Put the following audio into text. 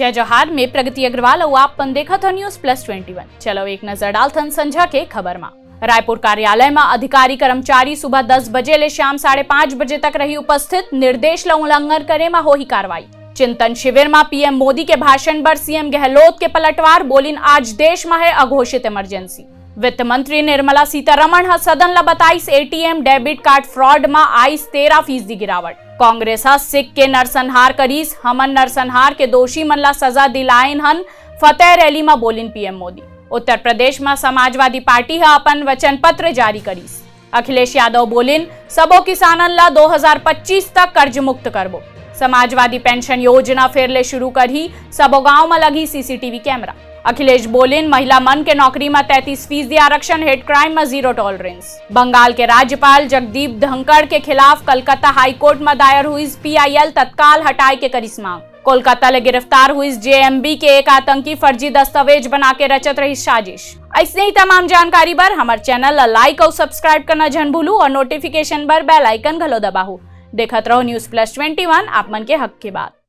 जय जोहार में प्रगति अग्रवाल और आप देखा था न्यूज प्लस 21। चलो एक नजर डालथन संझा के खबर में। रायपुर कार्यालय में अधिकारी कर्मचारी सुबह 10 बजे ले शाम 5:30 बजे तक रही उपस्थित, निर्देश ला उल्लंघन करे में होही कार्रवाई। चिंतन शिविर में पीएम मोदी के भाषण पर सीएम गहलोत के पलटवार, बोलिन आज देश में है अघोषित इमरजेंसी। वित्त मंत्री निर्मला सीतारमण हा सदन ला बताइस एटीएम डेबिट कार्ड फ्रॉड में आइस 13% गिरावट। कांग्रेस सिख के नरसंहार करीस, हमन नरसंहार के दोषी मन ला सजा दिलाइन हन, फतेह रैली में बोलिन पीएम मोदी। उत्तर प्रदेश में समाजवादी पार्टी हा अपन वचन पत्र जारी करीस। अखिलेश यादव बोलिन सबो किसानन ला 2025 तक कर्ज मुक्त करबो। समाजवादी पेंशन योजना फिर ले शुरू करही, सबो गांव में लगी सीसीटीवी कैमरा। अखिलेश बोलिन महिला मन के नौकरी में 33% आरक्षण, हेड क्राइम में 0 टॉलरेंस। बंगाल के राज्यपाल जगदीप धनखड़ के खिलाफ कलकत्ता हाईकोर्ट में दायर हुई पीआईएल तत्काल हटाए के करिस मांग। कोलकाता ले गिरफ्तार हुई जेएमबी के एक आतंकी फर्जी दस्तावेज बना के रचत रही साजिश। ऐसे ही तमाम जानकारी पर हमारे चैनल ला लाइक और सब्सक्राइब करना जन भूलू और नोटिफिकेशन पर बेल आइकन घलो दबाहू। देखत रहो न्यूज प्लस 21, आप मन के हक की बात।